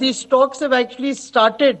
these talks have actually started,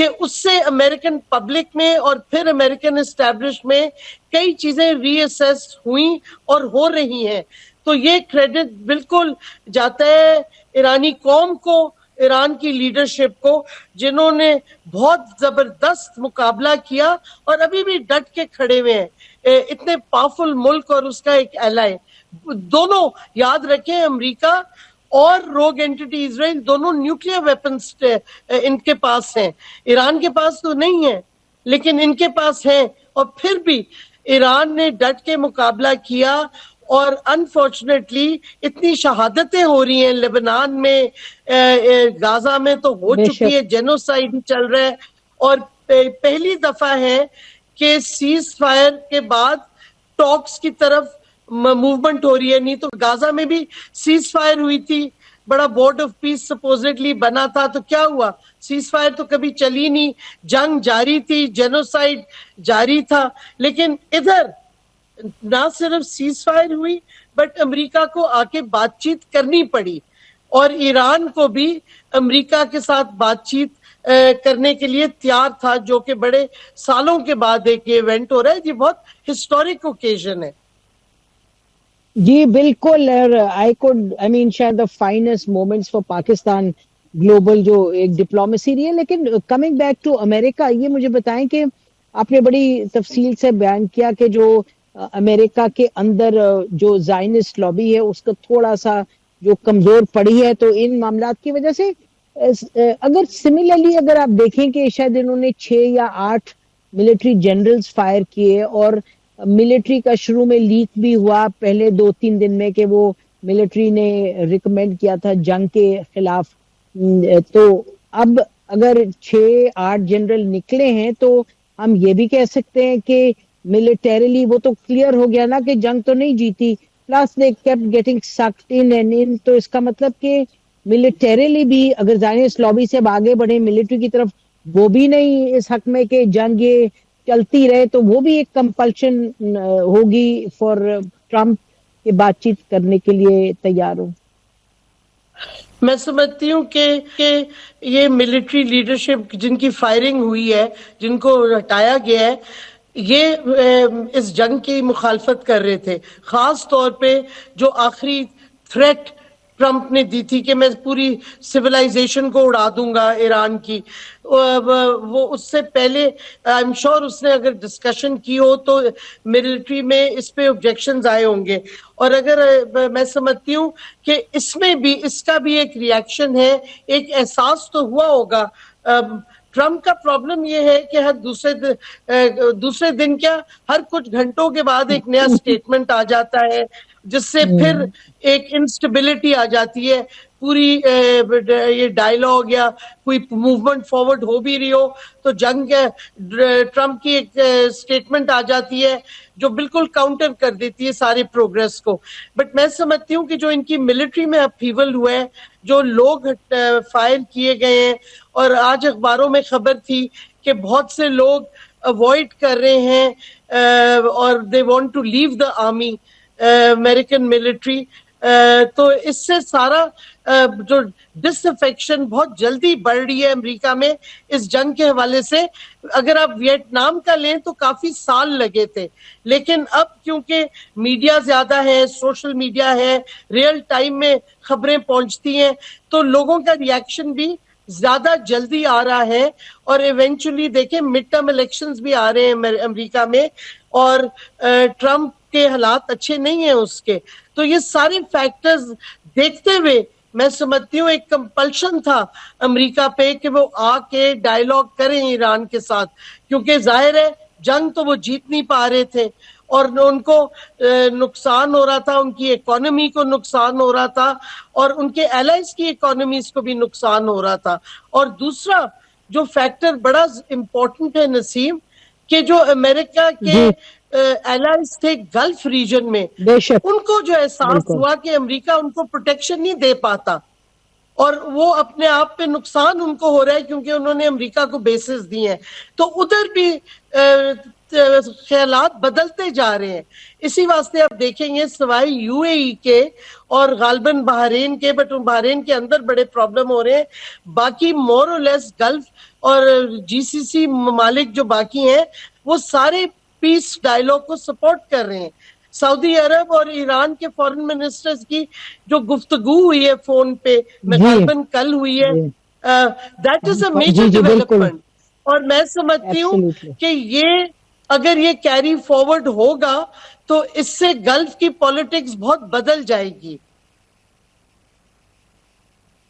کہ اس سے American public میں اور پھر امریکن اسٹیبلش میں کئی چیزیں ری اسیس ہوئی اور ہو رہی ہیں. تو یہ کریڈٹ بالکل جاتا ہے ایرانی قوم کو, ایران کی لیڈرشپ کو, جنہوں نے بہت زبردست مقابلہ کیا اور ابھی بھی ڈٹ کے کھڑے ہوئے ہیں. اتنے پاورفل ملک اور اس کا ایک ایلائی, دونوں یاد رکھیں, امریکہ اور روگ اینٹی اسرائیل دونوں نیوکلیر ویپنز ان کے پاس ہیں. ایران کے پاس تو نہیں ہے لیکن ان کے پاس ہیں, اور پھر بھی ایران نے ڈٹ کے مقابلہ کیا. اور انفارچونیٹلی اتنی شہادتیں ہو رہی ہیں لبنان میں, غازہ میں تو ہو چکی ہے, جینوسائیڈ چل رہا ہے. اور پہلی دفعہ ہے کہ سیز فائر کے بعد ٹاکس کی طرف موومنٹ ہو رہی ہے. نہیں تو غازہ میں بھی سیز فائر ہوئی تھی, بڑا بورڈ آف پیس سپوزٹلی بنا تھا, تو کیا ہوا؟ سیز فائر تو کبھی چلی نہیں, جنگ جاری تھی, جینوسائیڈ جاری تھا. لیکن ادھر نہ صرف سیز فائر ہوئی بٹ امریکہ کو آ کے بات چیت کرنی پڑی, اور ایران کو بھی امریکہ کے ساتھ بات چیت کرنے کے لیے تیار تھا, جو کہ بڑے سالوں کے بعد ایک ایونٹ ہو رہا ہے. یہ بہت ہسٹورک اوکیزن ہے. جی بالکل, آئی مین شاید دا finest moments for Pakistan global جو ایک ڈپلومیسی رہی ہے. لیکن کمنگ بیک ٹو امریکہ, یہ مجھے بتائیں کہ آپ نے بڑی تفصیل سے بیان کیا کہ جو امریکہ کے اندر جو زائنسٹ لابی ہے اس کو تھوڑا سا جو کمزور پڑی ہے, تو ان معاملات کی وجہ سے اگر سملرلی اگر آپ دیکھیں کہ شاید انہوں نے 6 یا 8 ملٹری جنرلز فائر کیے, اور ملٹری کا شروع میں لیک بھی ہوا پہلے 2-3 دن میں کہ وہ ملٹری نے ریکمینڈ کیا تھا جنگ کے خلاف. تو اب اگر 6-8 جنرل نکلے ہیں تو ہم یہ بھی کہہ سکتے ہیں کہ ملٹریلی وہ تو کلیئر ہو گیا نا کہ جنگ تو نہیں جیتی, plus they kept getting sucked in and in. تو اس کا مطلب کہ ملٹریلی بھی اگر زائنسٹ لابی سے آگے بڑھے ملٹری کی طرف, وہ بھی نہیں اس حق میں کہ جنگ یہ چلتی رہے, تو وہ بھی ایک کمپلشن ہوگی فار ٹرمپ کہ بات چیت کرنے کے لیے تیار ہو. میں سمجھتی ہوں کہ یہ ملٹری لیڈرشپ جن کی فائرنگ ہوئی ہے, جن کو ہٹایا گیا ہے, یہ اس جنگ کی مخالفت کر رہے تھے. خاص طور پہ جو آخری تھریٹ ٹرمپ نے دی تھی کہ میں پوری سویلائزیشن کو اڑا دوں گا ایران کی, وہ اس سے پہلے آئی ایم شیور اس نے اگر ڈسکشن کی ہو تو ملٹری میں اس پہ آبجیکشنز آئے ہوں گے. اور اگر میں سمجھتی ہوں کہ اس میں بھی اس کا بھی ایک ریئیکشن ہے, ایک احساس تو ہوا ہوگا. ٹرمپ کا پرابلم یہ ہے کہ ہر دوسرے دن کیا ہر کچھ گھنٹوں کے بعد ایک نیا سٹیٹمنٹ آ جاتا ہے, جس سے پھر ایک انسٹیبلٹی آ جاتی ہے. پوری یہ ڈائلاگ یا کوئی موومنٹ فارورڈ ہو بھی رہی ہو تو جنگ ٹرمپ کی ایک سٹیٹمنٹ آ جاتی ہے جو بالکل کاؤنٹر کر دیتی ہے سارے پروگریس کو. بٹ میں سمجھتی ہوں کہ جو ان کی ملٹری میں اپہیول ہوا ہے, جو لوگ فائر کیے گئے ہیں, اور آج اخباروں میں خبر تھی کہ بہت سے لوگ اوائڈ کر رہے ہیں اور they want to leave the army American military, تو اس سے سارا جو ڈس افیکشن بہت جلدی بڑھ رہی ہے امریکہ میں اس جنگ کے حوالے سے. اگر آپ ویتنام کا لیں تو کافی سال لگے تھے, لیکن اب کیونکہ میڈیا زیادہ ہے, سوشل میڈیا ہے, ریئل ٹائم میں خبریں پہنچتی ہیں, تو لوگوں کا ریئیکشن بھی زیادہ جلدی آ رہا ہے. اور ایونچولی دیکھیں مڈ ٹرم الیکشنز بھی آ رہے ہیں امریکہ میں, اور ٹرمپ کے حالات اچھے نہیں ہیں اس کے. تو یہ سارے فیکٹرز دیکھتے ہوئے میں سمجھتی ہوں ایک کمپلشن تھا امریکہ پہ کہ وہ آ کے ڈائلاگ کریں ایران کے ساتھ, کیونکہ ظاہر ہے جنگ تو وہ جیت نہیں پا رہے تھے اور ان کو نقصان ہو رہا تھا, ان کی اکانومی کو نقصان ہو رہا تھا, اور ان کے الائز کی اکانومیز کو بھی نقصان ہو رہا تھا. اور دوسرا جو فیکٹر بڑا امپورٹنٹ ہے نسیم, کہ جو امریکہ کے الائز تھے گلف ریجن میں, ان کو جو احساس ہوا کہ امریکہ ان کو پروٹیکشن نہیں دے پاتا, اور وہ اپنے آپ پہ نقصان ان کو ہو رہا ہے کیونکہ انہوں نے امریکہ کو بیسز دی ہیں. تو ادھر بھی خیالات بدلتے جا رہے ہیں. اسی واسطے آپ دیکھیں گے سوائے یو اے ای کے اور غالباً بحرین کے, بٹ بحرین کے اندر بڑے پرابلم ہو رہے ہیں, باقی مور اور لیس گلف اور GCC ممالک جو باقی ہیں وہ سارے پیس ڈائلاگ کو سپورٹ کر رہے ہیں. سعودی عرب اور ایران کے فارن منسٹرز کی جو گفتگو ہوئی ہے فون پہ میں غالباً کل ہوئی ہے, that is a major development. اور میں سمجھتی ہوں کہ یہ اگر یہ کیری فارورڈ ہوگا تو اس سے گلف کی پالیٹکس بہت بدل جائے گی.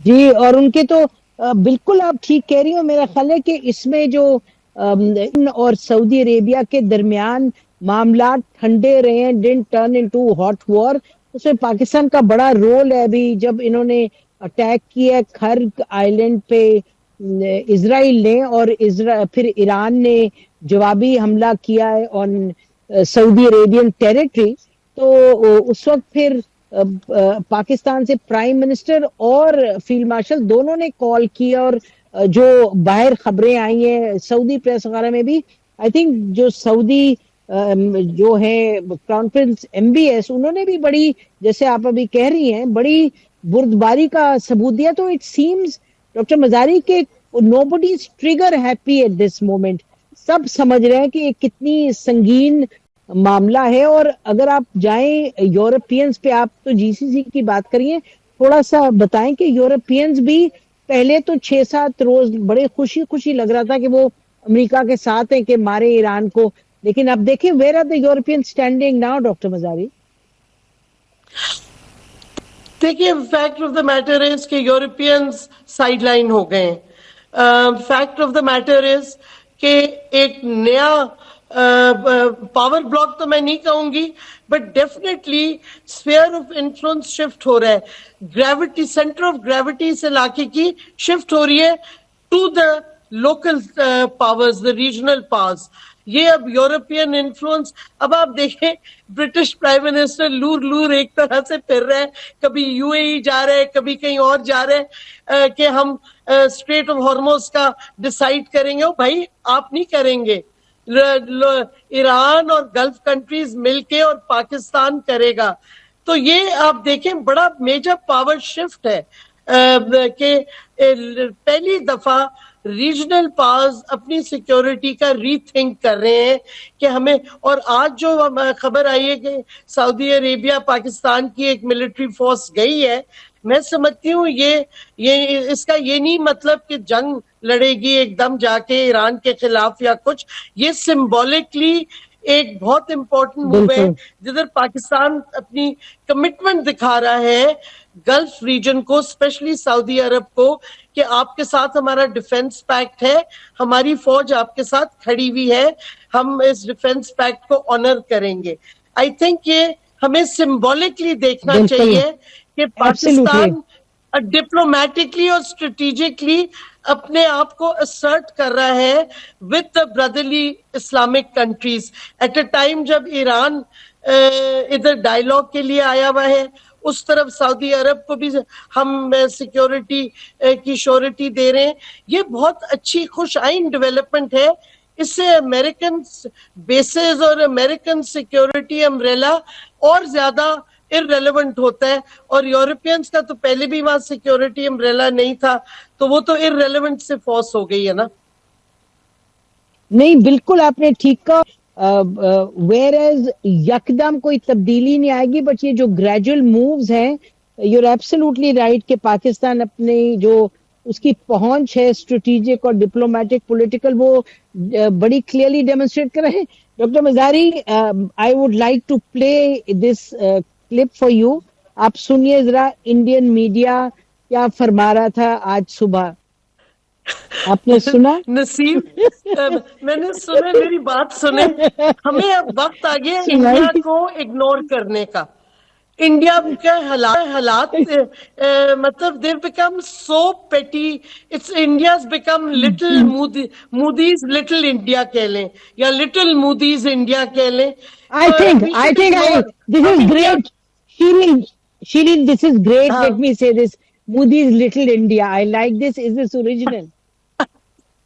جی, اور ان کے تو بالکل آپ ٹھیک کہہ رہی ہو. میرا خیال ہے کہ اس میں جو اور سعودی عربیہ کے درمیان معاملات ٹھنڈے رہے ہیں, ڈنٹ ٹرن انٹو ہاٹ وار, اس میں پاکستان کا بڑا رول ہے. ابھی جب انہوں نے اٹیک کیا خرگ آئی لینڈ پہ اسرائیل نے, اور پھر ایران نے جوابی حملہ کیا ہے آن سعودی عربین ٹیریٹری, تو اس وقت پھر پاکستان سے پرائم منسٹر اور فیلڈ مارشل دونوں نے کال کیا, اور جو باہر خبریں آئی ہیں سعودی پریس وغیرہ میں بھی, آئی تھنک جو سعودی جو ہے کانفرنس MBS, انہوں نے بھی بڑی, جیسے آپ ابھی کہہ رہی ہیں, بڑی بردباری کا ثبوت دیا. تو اٹ سیمز ڈاکٹر مزاری کہ nobody is trigger happy at this moment. سب سمجھ رہے ہیں کہ یہ کتنی سنگین معاملہ ہے. اور اگر آپ جائیں یورپینز پہ, آپ تو GCC کی بات کریے, تھوڑا سا بتائیں کہ یورپینز بھی پہلے تو 6-7 روز بڑے خوشی لگ رہا تھا کہ وہ امریکہ کے ساتھ ہیں کہ مارے ایران کو, لیکن اب دیکھیں where are the European standing now doctor Mazari. دیکھیے fact of the matter is کہ یورپینز سائڈ لائن ہو گئے ہیں. Fact of the matter is کہ ایک نیا پاور بلاک تو میں نہیں کہوں گی, but definitely sphere of influence shift ہو رہا ہے. گریوٹی, سینٹر آف گریوٹی اس علاقے کی شفٹ ہو رہی ہے to the local powers, the regional powers. یہ اب یورپین انفلوئنس, اب آپ دیکھیں برٹش پرائم منسٹر لور ایک طرح سے پھر رہے ہیں, کبھی UAE جا رہے ہیں, کبھی کہیں اور جا رہے ہیں کہ ہم اسٹریٹ آف ہارموز کا ڈیسائیڈ کریں گے. بھائی آپ نہیں کریں گے, ایران اور گلف کنٹریز مل کے اور پاکستان کرے گا. تو یہ آپ دیکھیں بڑا میجر پاور شفٹ ہے کہ پہلی دفعہ ریجنل پاورز اپنی سیکیورٹی کا ری تھنک کر رہے ہیں کہ ہمیں. اور آج جو خبر آئی ہے کہ سعودی عربیہ پاکستان کی ایک ملٹری فورس گئی ہے, میں سمجھتی ہوں یہ اس کا یہ نہیں مطلب کہ جنگ لڑے گی ایک دم جا کے ایران کے خلاف یا کچھ. یہ سمبولکلی ایک بہت امپورٹنٹ موو ہے جدھر پاکستان اپنی کمٹمنٹ دکھا رہا ہے گلف ریجن کو, اسپیشلی سعودی عرب کو, کہ آپ کے ساتھ ہمارا ڈیفنس پیکٹ ہے, ہماری فوج آپ کے ساتھ کھڑی ہوئی ہے, ہم اس ڈیفنس پیکٹ کو آنر کریں گے. آئی تھنک یہ ہمیں سمبولکلی دیکھنا چاہیے کہ پاکستان ڈپلومیٹکلی اور اسٹریٹجکلی اپنے آپ کو اسرٹ کر رہا ہے with the brotherly Islamic countries at a time جب ایران ادھر ڈائلاگ کے لیے آیا ہوا ہے, اس طرف سعودی عرب کو بھی ہم سیکیورٹی کی شورٹی دے رہے ہیں. یہ بہت اچھی خوش آئین ڈیولپمنٹ ہے. اس سے امریکن بیسز اور امریکن سیکیورٹی امبریلا اور زیادہ ارریلیونٹ ہوتا ہے, اور یورپینز کا تو پہلے بھی وہاں سیکیورٹی امبریلا نہیں تھا, تو وہ تو ارریلیونٹ سے فورس ہو گئی ہے نا. نہیں بالکل آپ نے ٹھیک کہا, ویئر ایز یکدم کوئی تبدیلی نہیں آئے گی, بٹ یہ جو گریجول مووز ہیں, یو آر ایبسولوٹلی رائٹ کہ پاکستان اپنی جو اس کی پہنچ ہے اسٹریٹجک اور ڈپلومیٹک پولیٹیکل, وہ بڑی کلیئرلی ڈیمونسٹریٹ کر رہے ہیں. Doctor Mazari, I would like to play this clip for you. آپ سنیے ذرا انڈین میڈیا کیا فرما رہا تھا آج صبح. آپ نے سنا؟ نصیب میں نے سنا, میری بات سنے, ہمیں اب وقت آ گیا انڈیا کو اگنور کرنے کا. انڈیا کے حالات مطلب دے become so petty. It's India's become little Modi's little India کہہ لیں, یا لٹل مودیز انڈیا کہہ لیں. I think this is great. Shirin, this is great. Let me say this. Moody's Little India. I like this. Is this original?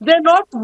They're not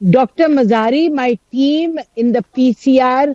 Dr. Mazari, my team in the PCR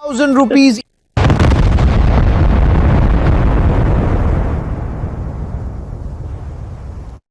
₹1,000